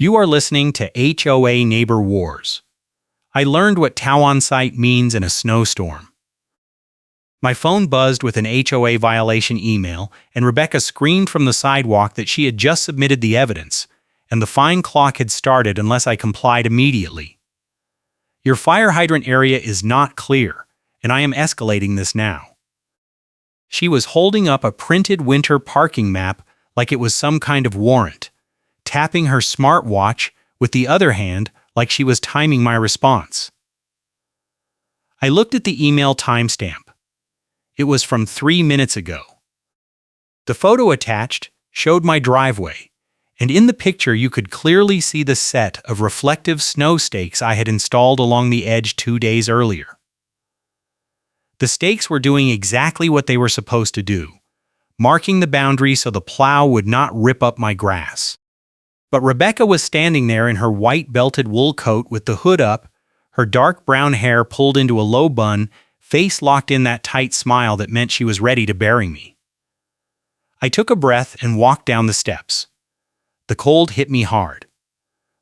You are listening to HOA Neighbor Wars. I learned what Tau on site means in a snowstorm. My phone buzzed with an HOA violation email, and Rebecca screamed from the sidewalk that she had just submitted the evidence, and the fine clock had started unless I complied immediately. Your fire hydrant area is not clear, and I am escalating this now. She was holding up a printed winter parking map like it was some kind of warrant, tapping her smartwatch with the other hand like she was timing my response. I looked at the email timestamp. It was from 3 minutes ago. The photo attached showed my driveway, and in the picture you could clearly see the set of reflective snow stakes I had installed along the edge 2 days earlier. The stakes were doing exactly what they were supposed to do, marking the boundary so the plow would not rip up my grass. But Rebecca was standing there in her white belted wool coat with the hood up, her dark brown hair pulled into a low bun, face locked in that tight smile that meant she was ready to bury me. I took a breath and walked down the steps. The cold hit me hard.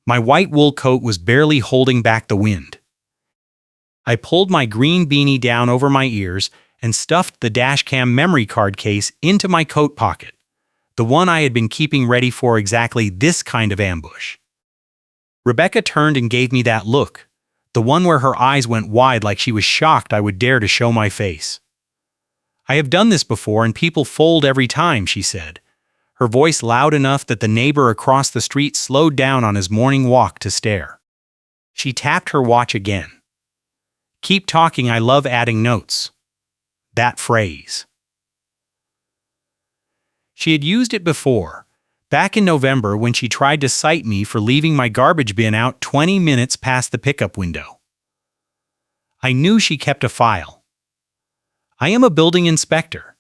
My white wool coat was barely holding back the wind. I pulled my green beanie down over my ears and stuffed the dashcam memory card case into my coat pocket, the one I had been keeping ready for exactly this kind of ambush. Rebecca turned and gave me that look, the one where her eyes went wide like she was shocked I would dare to show my face. "I have done this before and people fold every time," she said, her voice loud enough that the neighbor across the street slowed down on his morning walk to stare. She tapped her watch again. "Keep talking, I love adding notes." That phrase. She had used it before, back in November when she tried to cite me for leaving my garbage bin out 20 minutes past the pickup window. I knew she kept a file. I am a building inspector.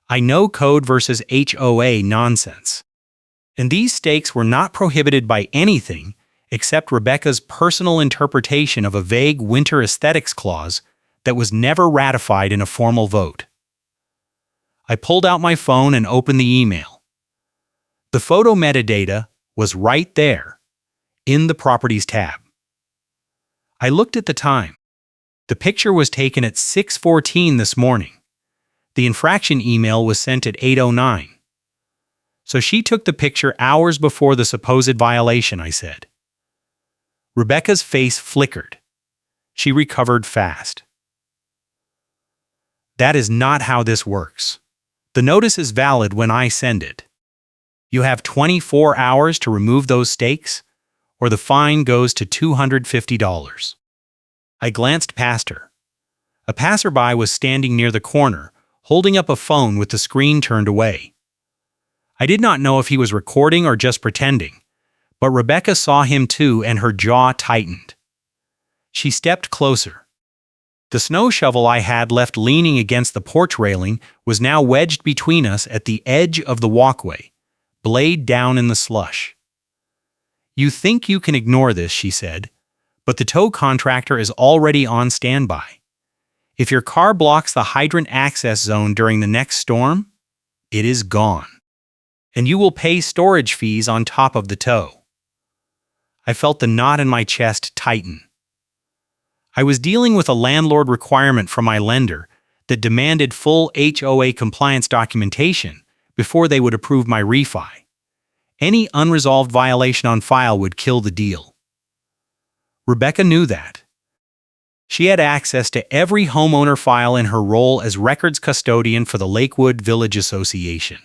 I know code versus HOA nonsense. And these stakes were not prohibited by anything except Rebecca's personal interpretation of a vague winter aesthetics clause that was never ratified in a formal vote. I pulled out my phone and opened the email. The photo metadata was right there, in the Properties tab. I looked at the time. The picture was taken at 6:14 this morning. The infraction email was sent at 8:09. So she took the picture hours before the supposed violation, I said. Rebecca's face flickered. She recovered fast. "That is not how this works. The notice is valid when I send it. You have 24 hours to remove those stakes, or the fine goes to $250. I glanced past her. A passerby was standing near the corner, holding up a phone with the screen turned away. I did not know if he was recording or just pretending, but Rebecca saw him too and her jaw tightened. She stepped closer. The snow shovel I had left leaning against the porch railing was now wedged between us at the edge of the walkway, blade down in the slush. "You think you can ignore this," she said, "but the tow contractor is already on standby. If your car blocks the hydrant access zone during the next storm, it is gone. And you will pay storage fees on top of the tow." I felt the knot in my chest tighten. I was dealing with a landlord requirement from my lender that demanded full HOA compliance documentation before they would approve my refi. Any unresolved violation on file would kill the deal. Rebecca knew that. She had access to every homeowner file in her role as records custodian for the Lakewood Village Association.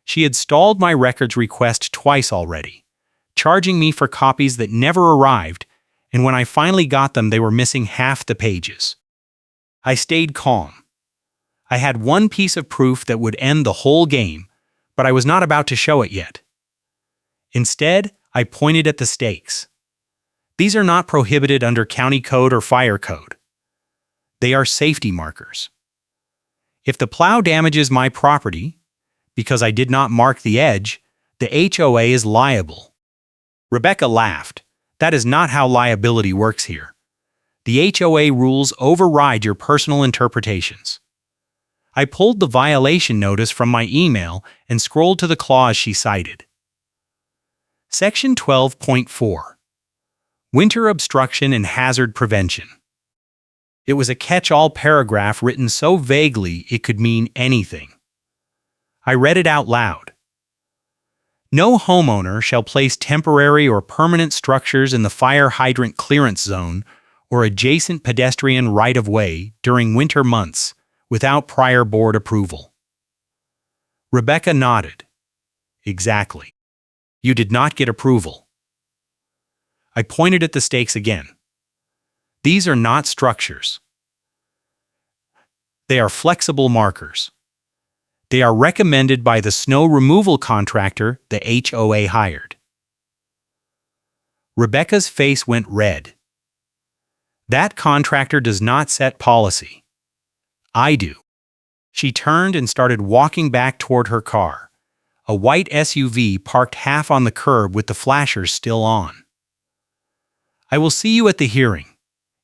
She had stalled my records request twice already, charging me for copies that never arrived, and when I finally got them, they were missing half the pages. I stayed calm. I had one piece of proof that would end the whole game, but I was not about to show it yet. Instead, I pointed at the stakes. These are not prohibited under county code or fire code. They are safety markers. If the plow damages my property, because I did not mark the edge, the HOA is liable. Rebecca laughed. "That is not how liability works here. The HOA rules override your personal interpretations." I pulled the violation notice from my email and scrolled to the clause she cited. Section 12.4. Winter Obstruction and Hazard Prevention. It was a catch-all paragraph written so vaguely it could mean anything. I read it out loud. No homeowner shall place temporary or permanent structures in the fire hydrant clearance zone or adjacent pedestrian right-of-way during winter months without prior board approval. Rebecca nodded. Exactly. You did not get approval. I pointed at the stakes again. These are not structures. They are flexible markers. They are recommended by the snow removal contractor the HOA hired. Rebecca's face went red. That contractor does not set policy. I do. She turned and started walking back toward her car, a white SUV parked half on the curb with the flashers still on. I will see you at the hearing.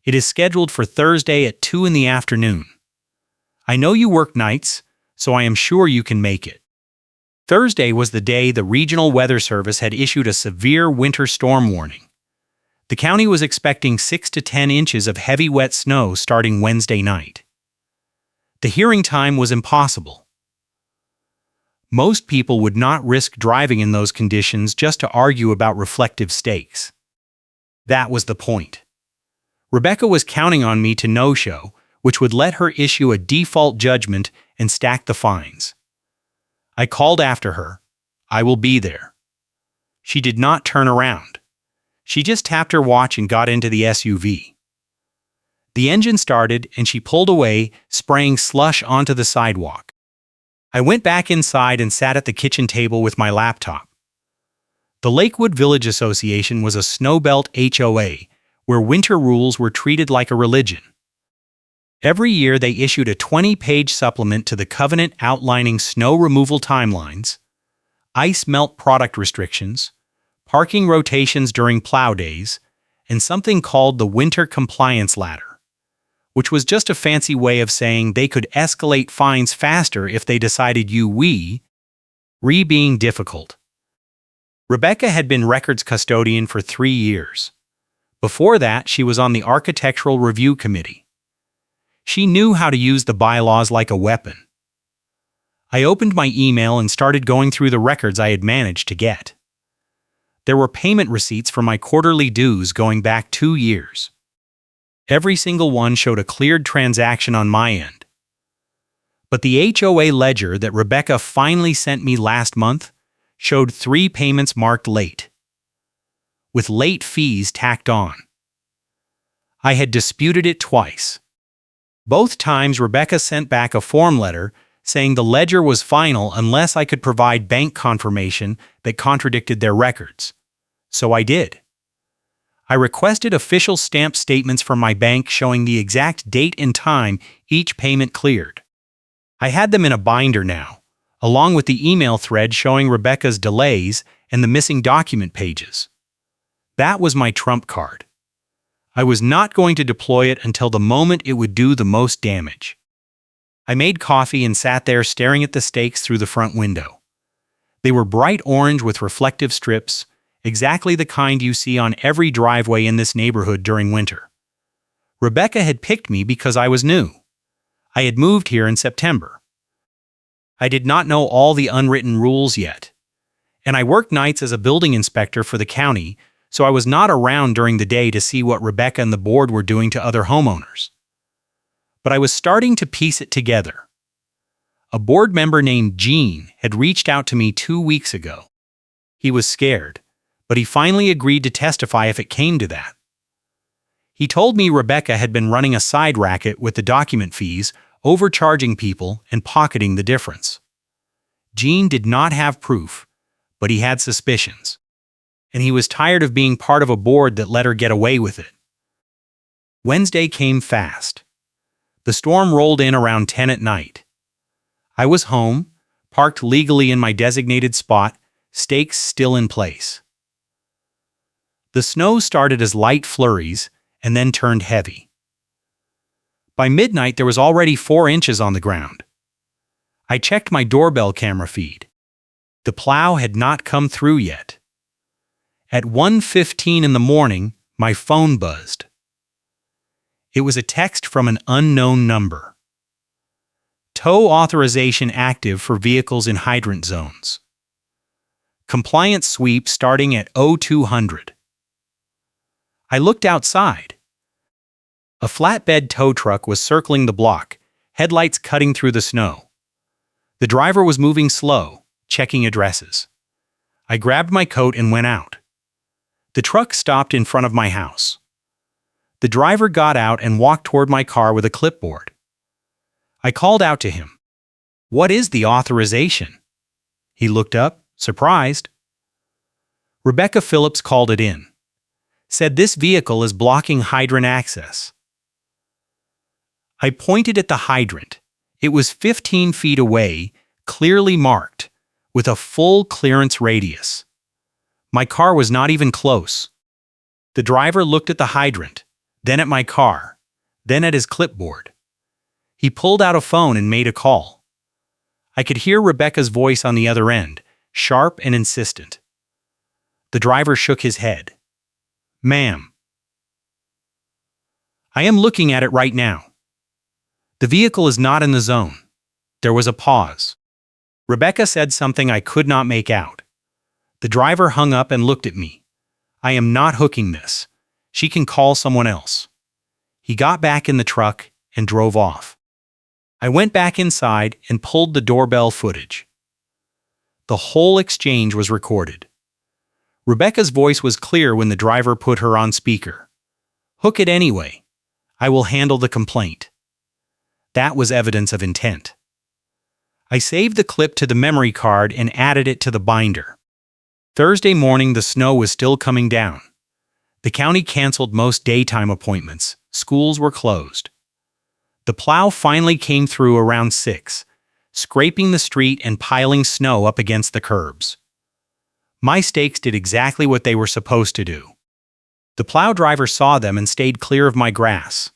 It is scheduled for Thursday at 2 in the afternoon. I know you work nights, so I am sure you can make it. Thursday was the day the Regional Weather Service had issued a severe winter storm warning. The county was expecting 6 to 10 inches of heavy wet snow starting Wednesday night. The hearing time was impossible. Most people would not risk driving in those conditions just to argue about reflective stakes. That was the point. Rebecca was counting on me to no-show, which would let her issue a default judgment and stack the fines. I called after her. I will be there. She did not turn around. She just tapped her watch and got into the SUV. The engine started and she pulled away, spraying slush onto the sidewalk. I went back inside and sat at the kitchen table with my laptop. The Lakewood Village Association was a snowbelt HOA where winter rules were treated like a religion. Every year they issued a 20-page supplement to the covenant outlining snow removal timelines, ice melt product restrictions, parking rotations during plow days, and something called the Winter Compliance Ladder, which was just a fancy way of saying they could escalate fines faster if they decided re being difficult. Rebecca had been records custodian for 3 years. Before that, she was on the Architectural Review Committee. She knew how to use the bylaws like a weapon. I opened my email and started going through the records I had managed to get. There were payment receipts for my quarterly dues going back 2 years. Every single one showed a cleared transaction on my end. But the HOA ledger that Rebecca finally sent me last month showed 3 payments marked late, with late fees tacked on. I had disputed it twice. Both times Rebecca sent back a form letter saying the ledger was final unless I could provide bank confirmation that contradicted their records. So I did. I requested official stamped statements from my bank showing the exact date and time each payment cleared. I had them in a binder now, along with the email thread showing Rebecca's delays and the missing document pages. That was my trump card. I was not going to deploy it until the moment it would do the most damage. I made coffee and sat there staring at the stakes through the front window. They were bright orange with reflective strips, exactly the kind you see on every driveway in this neighborhood during winter. Rebecca had picked me because I was new. I had moved here in September. I did not know all the unwritten rules yet, and I worked nights as a building inspector for the county, so I was not around during the day to see what Rebecca and the board were doing to other homeowners. But I was starting to piece it together. A board member named Gene had reached out to me 2 weeks ago. He was scared, but he finally agreed to testify if it came to that. He told me Rebecca had been running a side racket with the document fees, overcharging people and pocketing the difference. Gene did not have proof, but he had suspicions. And he was tired of being part of a board that let her get away with it. Wednesday came fast. The storm rolled in around 10 at night. I was home, parked legally in my designated spot, stakes still in place. The snow started as light flurries and then turned heavy. By midnight, there was already 4 inches on the ground. I checked my doorbell camera feed. The plow had not come through yet. At 1:15 in the morning, my phone buzzed. It was a text from an unknown number. Tow authorization active for vehicles in hydrant zones. Compliance sweep starting at 0200. I looked outside. A flatbed tow truck was circling the block, headlights cutting through the snow. The driver was moving slow, checking addresses. I grabbed my coat and went out. The truck stopped in front of my house. The driver got out and walked toward my car with a clipboard. I called out to him, "What is the authorization?" He looked up, surprised. Rebecca Phillips called it in. Said this vehicle is blocking hydrant access. I pointed at the hydrant. It was 15 feet away, clearly marked, with a full clearance radius. My car was not even close. The driver looked at the hydrant, then at my car, then at his clipboard. He pulled out a phone and made a call. I could hear Rebecca's voice on the other end, sharp and insistent. The driver shook his head. "Ma'am, I am looking at it right now. The vehicle is not in the zone." There was a pause. Rebecca said something I could not make out. The driver hung up and looked at me. "I am not hooking this. She can call someone else." He got back in the truck and drove off. I went back inside and pulled the doorbell footage. The whole exchange was recorded. Rebecca's voice was clear when the driver put her on speaker. "Hook it anyway. I will handle the complaint." That was evidence of intent. I saved the clip to the memory card and added it to the binder. Thursday morning, the snow was still coming down. The county canceled most daytime appointments. Schools were closed. The plow finally came through around 6, scraping the street and piling snow up against the curbs. My stakes did exactly what they were supposed to do. The plow driver saw them and stayed clear of my grass.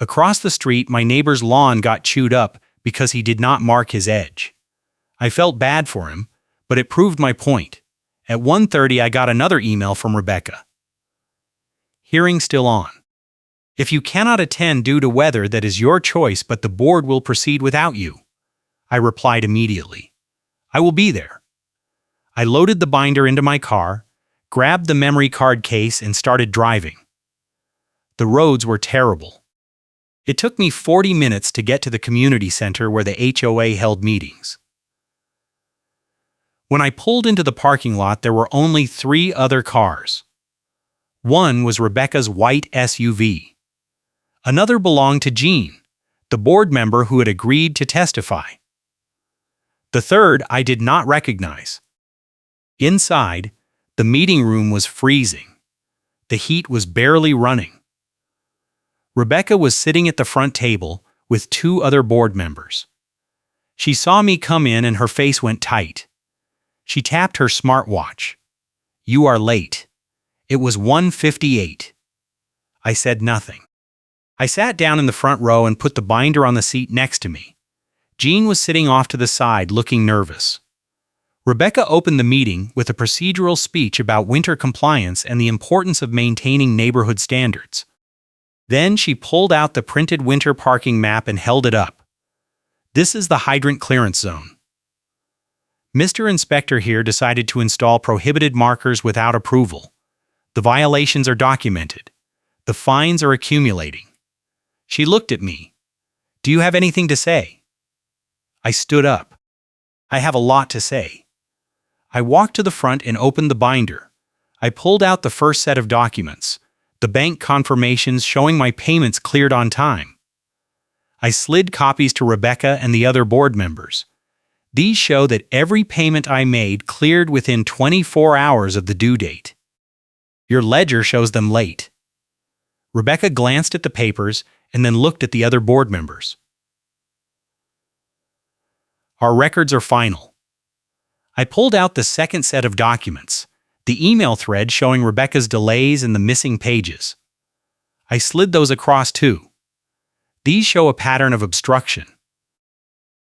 Across the street, my neighbor's lawn got chewed up because he did not mark his edge. I felt bad for him, but it proved my point. At 1:30, I got another email from Rebecca. "Hearing still on. If you cannot attend due to weather, that is your choice, but the board will proceed without you." I replied immediately. "I will be there." I loaded the binder into my car, grabbed the memory card case, and started driving. The roads were terrible. It took me 40 minutes to get to the community center where the HOA held meetings. When I pulled into the parking lot, there were only 3 other cars. One was Rebecca's white SUV. Another belonged to Jean, the board member who had agreed to testify. The third I did not recognize. Inside, the meeting room was freezing. The heat was barely running. Rebecca was sitting at the front table with 2 other board members. She saw me come in and her face went tight. She tapped her smartwatch. "You are late." It was 1:58. I said nothing. I sat down in the front row and put the binder on the seat next to me. Jean was sitting off to the side, looking nervous. Rebecca opened the meeting with a procedural speech about winter compliance and the importance of maintaining neighborhood standards. Then she pulled out the printed winter parking map and held it up. "This is the hydrant clearance zone. Mr. Inspector here decided to install prohibited markers without approval. The violations are documented. The fines are accumulating." She looked at me. "Do you have anything to say?" I stood up. "I have a lot to say." I walked to the front and opened the binder. I pulled out the first set of documents, the bank confirmations showing my payments cleared on time. I slid copies to Rebecca and the other board members. These show that every payment I made cleared within 24 hours of the due date. Your ledger shows them late. Rebecca glanced at the papers and then looked at the other board members. "Our records are final." I pulled out the second set of documents, the email thread showing Rebecca's delays and the missing pages. I slid those across too. These show a pattern of obstruction.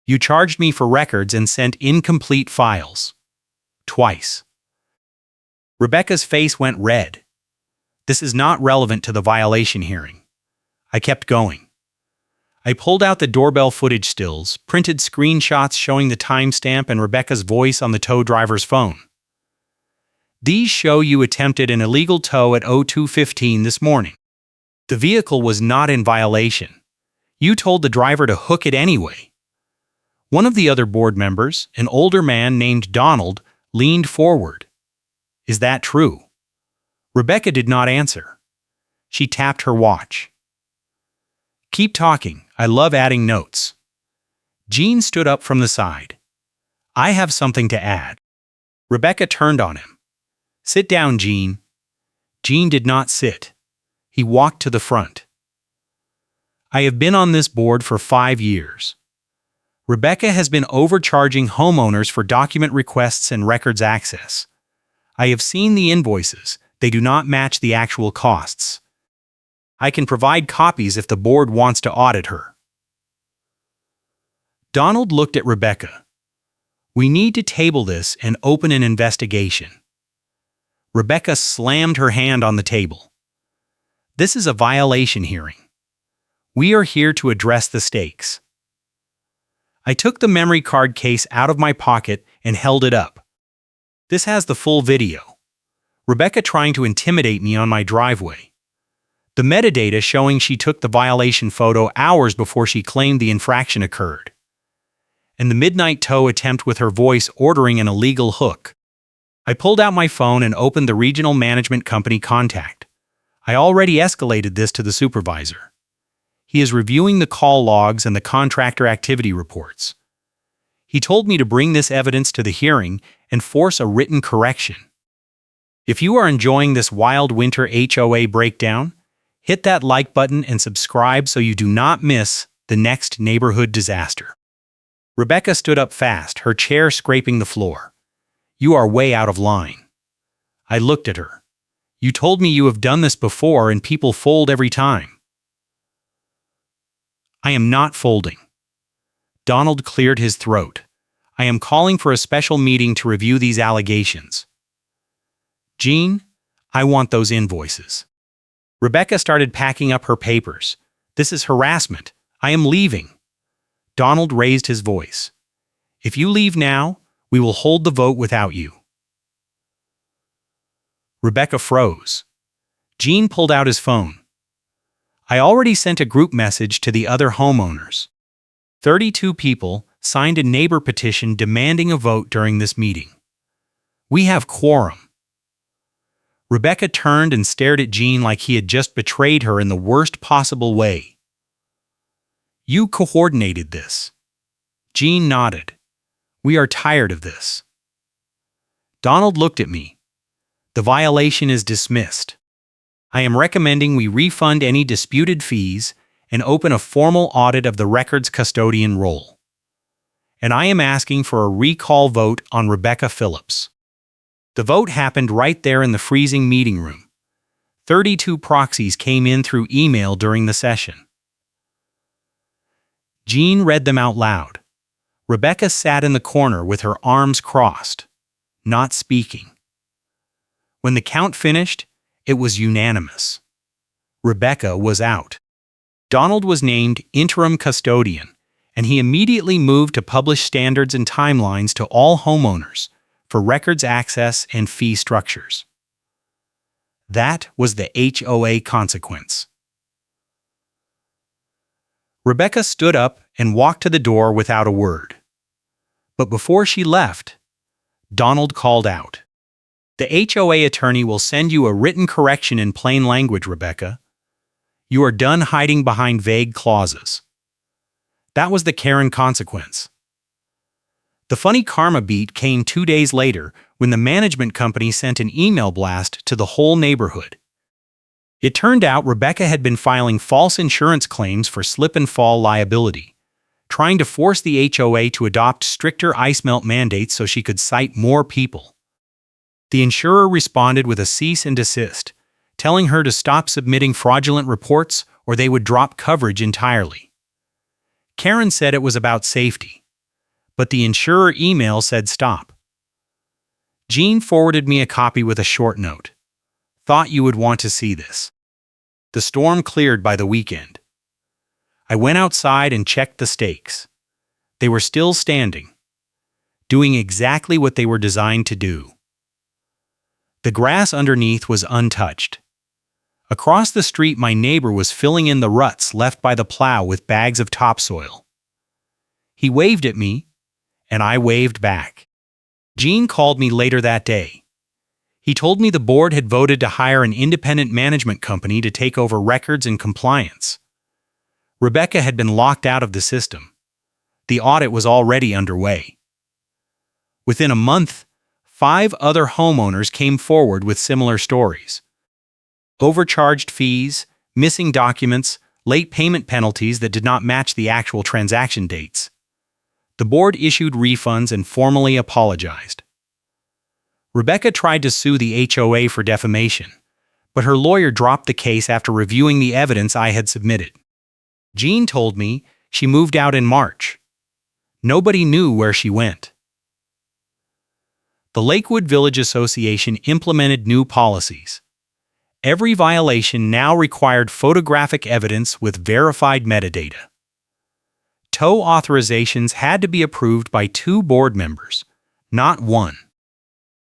"You charged me for records and sent incomplete files. Twice." Rebecca's face went red. This is not relevant to the violation hearing. I kept going. I pulled out the doorbell footage stills, printed screenshots showing the timestamp and Rebecca's voice on the tow driver's phone. These show you attempted an illegal tow at 02:15 this morning. The vehicle was not in violation. You told the driver to hook it anyway. One of the other board members, an older man named Donald, leaned forward. Is that true? Rebecca did not answer. She tapped her watch. Keep talking. I love adding notes. Jean stood up from the side. I have something to add. Rebecca turned on him. Sit down, Jean. Jean did not sit. He walked to the front. I have been on this board for 5 years. Rebecca has been overcharging homeowners for document requests and records access. I have seen the invoices. They do not match the actual costs. I can provide copies if the board wants to audit her. Donald looked at Rebecca. We need to table this and open an investigation. Rebecca slammed her hand on the table. This is a violation hearing. We are here to address the stakes. I took the memory card case out of my pocket and held it up. This has the full video. Rebecca trying to intimidate me on my driveway. The metadata showing she took the violation photo hours before she claimed the infraction occurred. And the midnight tow attempt with her voice ordering an illegal hook. I pulled out my phone and opened the regional management company contact. I already escalated this to the supervisor. He is reviewing the call logs and the contractor activity reports. He told me to bring this evidence to the hearing and force a written correction. If you are enjoying this wild winter HOA breakdown, hit that like button and subscribe so you do not miss the next neighborhood disaster. Rebecca stood up fast, her chair scraping the floor. You are way out of line. I looked at her. You told me you have done this before and people fold every time. I am not folding. Donald cleared his throat. I am calling for a special meeting to review these allegations. Jean, I want those invoices. Rebecca started packing up her papers. This is harassment. I am leaving. Donald raised his voice. If you leave now, we will hold the vote without you. Rebecca froze. Jean pulled out his phone. I already sent a group message to the other homeowners. 32 people signed a neighbor petition demanding a vote during this meeting. We have quorum. Rebecca turned and stared at Jean like he had just betrayed her in the worst possible way. You coordinated this. Jean nodded. We are tired of this. Donald looked at me. The violation is dismissed. I am recommending we refund any disputed fees and open a formal audit of the records custodian role. And I am asking for a recall vote on Rebecca Phillips. The vote happened right there in the freezing meeting room. 32 proxies came in through email during the session. Jean read them out loud. Rebecca sat in the corner with her arms crossed, not speaking. When the count finished, it was unanimous. Rebecca was out. Donald was named interim custodian, and he immediately moved to publish standards and timelines to all homeowners for records access and fee structures. That was the HOA consequence. Rebecca stood up and walked to the door without a word. But before she left, Donald called out, The HOA attorney will send you a written correction in plain language, Rebecca. You are done hiding behind vague clauses. That was the Karen consequence. The funny karma beat came 2 days later when the management company sent an email blast to the whole neighborhood. It turned out Rebecca had been filing false insurance claims for slip and fall liability, trying to force the HOA to adopt stricter ice melt mandates so she could cite more people. The insurer responded with a cease and desist, telling her to stop submitting fraudulent reports or they would drop coverage entirely. Karen said it was about safety, but the insurer email said stop. Jean forwarded me a copy with a short note. Thought you would want to see this. The storm cleared by the weekend. I went outside and checked the stakes. They were still standing, doing exactly what they were designed to do. The grass underneath was untouched. Across the street, my neighbor was filling in the ruts left by the plow with bags of topsoil. He waved at me, and I waved back. Jean called me later that day. He told me the board had voted to hire an independent management company to take over records and compliance. Rebecca had been locked out of the system. The audit was already underway. Within a month, 5 other homeowners came forward with similar stories. Overcharged fees, missing documents, late payment penalties that did not match the actual transaction dates. The board issued refunds and formally apologized. Rebecca tried to sue the HOA for defamation, but her lawyer dropped the case after reviewing the evidence I had submitted. Jean told me she moved out in March. Nobody knew where she went. The Lakewood Village Association implemented new policies. Every violation now required photographic evidence with verified metadata. Tow authorizations had to be approved by 2 board members, not 1.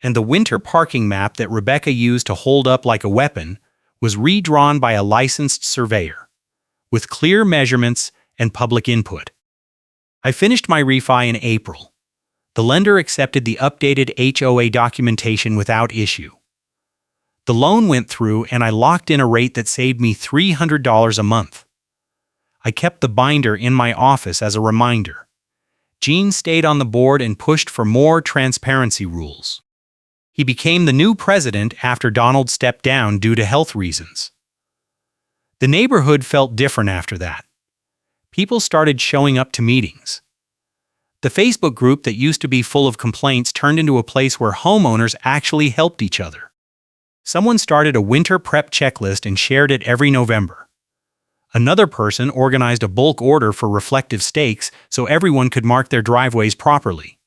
And the winter parking map that Rebecca used to hold up like a weapon was redrawn by a licensed surveyor, with clear measurements and public input. I finished my refi in April. The lender accepted the updated HOA documentation without issue. The loan went through and I locked in a rate that saved me $300 a month. I kept the binder in my office as a reminder. Jean stayed on the board and pushed for more transparency rules. He became the new president after Donald stepped down due to health reasons. The neighborhood felt different after that. People started showing up to meetings. The Facebook group that used to be full of complaints turned into a place where homeowners actually helped each other. Someone started a winter prep checklist and shared it every November. Another person organized a bulk order for reflective stakes so everyone could mark their driveways properly.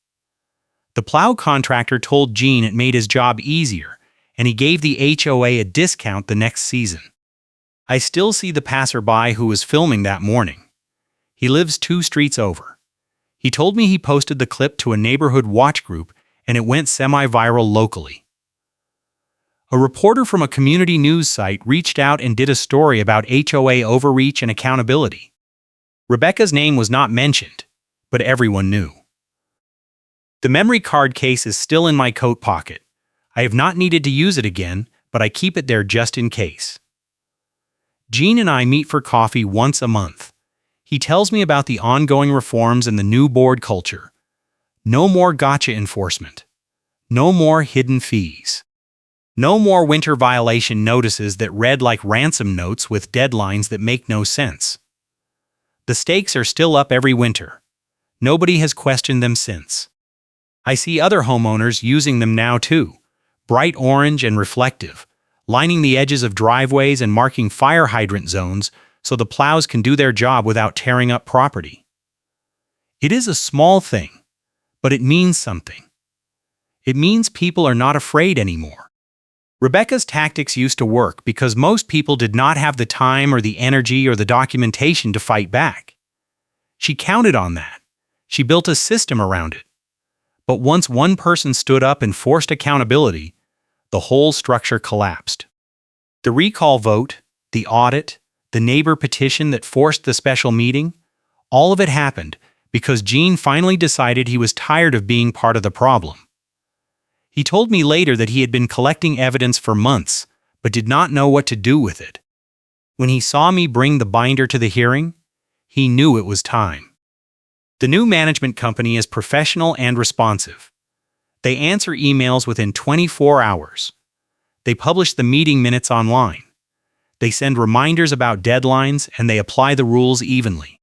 The plow contractor told Jean it made his job easier, and he gave the HOA a discount the next season. I still see the passerby who was filming that morning. He lives 2 streets over. He told me he posted the clip to a neighborhood watch group and it went semi-viral locally. A reporter from a community news site reached out and did a story about HOA overreach and accountability. Rebecca's name was not mentioned, but everyone knew. The memory card case is still in my coat pocket. I have not needed to use it again, but I keep it there just in case. Jean and I meet for coffee once a month. He tells me about the ongoing reforms and the new board culture. No more gotcha enforcement. No more hidden fees. No more winter violation notices that read like ransom notes with deadlines that make no sense. The stakes are still up every winter. Nobody has questioned them since. I see other homeowners using them now too, bright orange and reflective, lining the edges of driveways and marking fire hydrant zones so the plows can do their job without tearing up property. It is a small thing, but it means something. It means people are not afraid anymore. Rebecca's tactics used to work because most people did not have the time or the energy or the documentation to fight back. She counted on that. She built a system around it. But once one person stood up and forced accountability, the whole structure collapsed. The recall vote, the audit, the neighbor petition that forced the special meeting, all of it happened because Jean finally decided he was tired of being part of the problem. He told me later that he had been collecting evidence for months, but did not know what to do with it. When he saw me bring the binder to the hearing, he knew it was time. The new management company is professional and responsive. They answer emails within 24 hours. They publish the meeting minutes online. They send reminders about deadlines and they apply the rules evenly.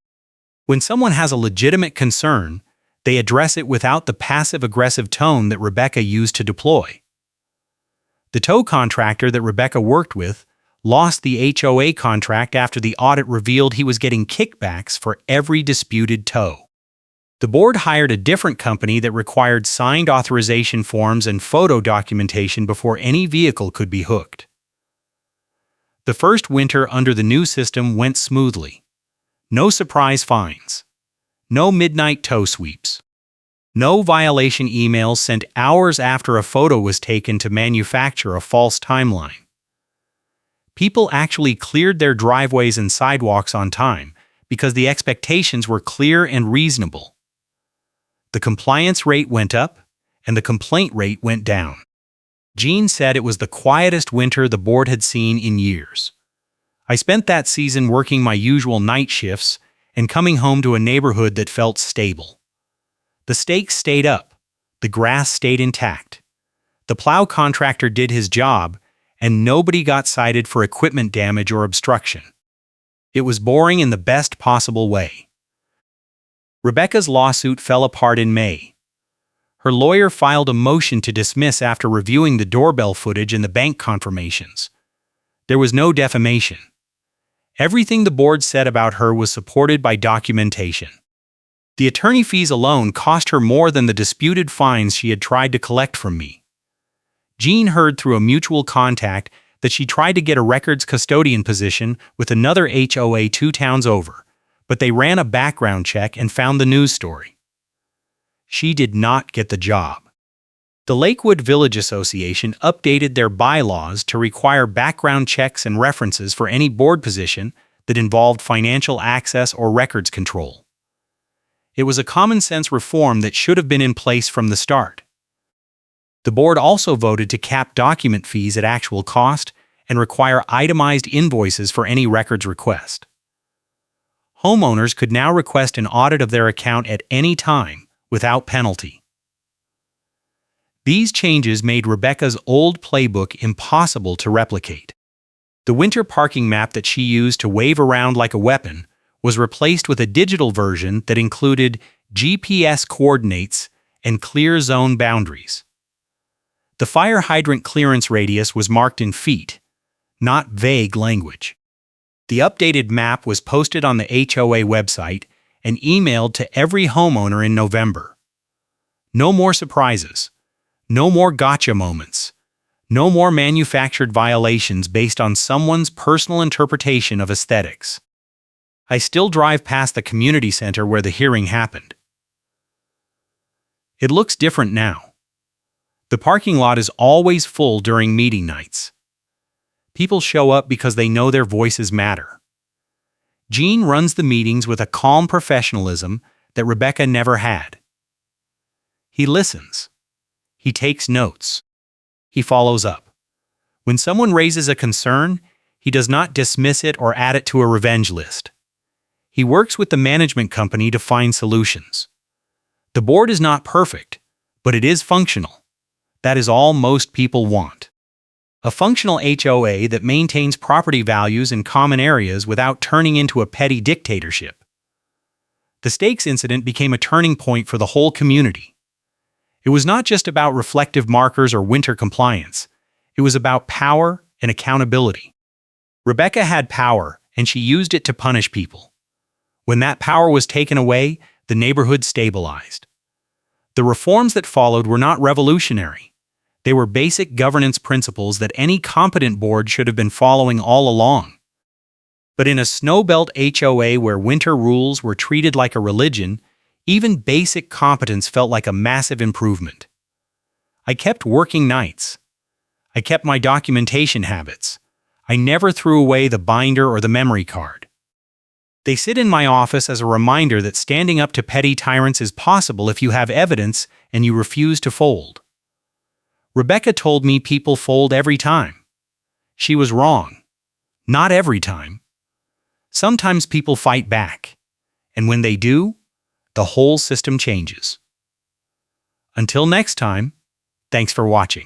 When someone has a legitimate concern, they address it without the passive-aggressive tone that Rebecca used to deploy. The tow contractor that Rebecca worked with lost the HOA contract after the audit revealed he was getting kickbacks for every disputed tow. The board hired a different company that required signed authorization forms and photo documentation before any vehicle could be hooked. The first winter under the new system went smoothly. No surprise fines. No midnight tow sweeps. No violation emails sent hours after a photo was taken to manufacture a false timeline. People actually cleared their driveways and sidewalks on time because the expectations were clear and reasonable. The compliance rate went up, and the complaint rate went down. Jean said it was the quietest winter the board had seen in years. I spent that season working my usual night shifts and coming home to a neighborhood that felt stable. The stakes stayed up, the grass stayed intact. The plow contractor did his job, and nobody got cited for equipment damage or obstruction. It was boring in the best possible way. Rebecca's lawsuit fell apart in May. Her lawyer filed a motion to dismiss after reviewing the doorbell footage and the bank confirmations. There was no defamation. Everything the board said about her was supported by documentation. The attorney fees alone cost her more than the disputed fines she had tried to collect from me. Jean heard through a mutual contact that she tried to get a records custodian position with another HOA 2 towns over, but they ran a background check and found the news story. She did not get the job. The Lakewood Village Association updated their bylaws to require background checks and references for any board position that involved financial access or records control. It was a common-sense reform that should have been in place from the start. The board also voted to cap document fees at actual cost and require itemized invoices for any records request. Homeowners could now request an audit of their account at any time without penalty. These changes made Rebecca's old playbook impossible to replicate. The winter parking map that she used to wave around like a weapon was replaced with a digital version that included GPS coordinates and clear zone boundaries. The fire hydrant clearance radius was marked in feet, not vague language. The updated map was posted on the HOA website and emailed to every homeowner in November. No more surprises. No more gotcha moments. No more manufactured violations based on someone's personal interpretation of aesthetics. I still drive past the community center where the hearing happened. It looks different now. The parking lot is always full during meeting nights. People show up because they know their voices matter. Jean runs the meetings with a calm professionalism that Rebecca never had. He listens. He takes notes. He follows up. When someone raises a concern, he does not dismiss it or add it to a revenge list. He works with the management company to find solutions. The board is not perfect, but it is functional. That is all most people want. A functional HOA that maintains property values in common areas without turning into a petty dictatorship. The stakes incident became a turning point for the whole community. It was not just about reflective markers or winter compliance. It was about power and accountability. Rebecca had power, and she used it to punish people. When that power was taken away, the neighborhood stabilized. The reforms that followed were not revolutionary. They were basic governance principles that any competent board should have been following all along. But in a snowbelt HOA where winter rules were treated like a religion, even basic competence felt like a massive improvement. I kept working nights. I kept my documentation habits. I never threw away the binder or the memory card. They sit in my office as a reminder that standing up to petty tyrants is possible if you have evidence and you refuse to fold. Rebecca told me people fold every time. She was wrong. Not every time. Sometimes people fight back. And when they do, the whole system changes. Until next time, thanks for watching.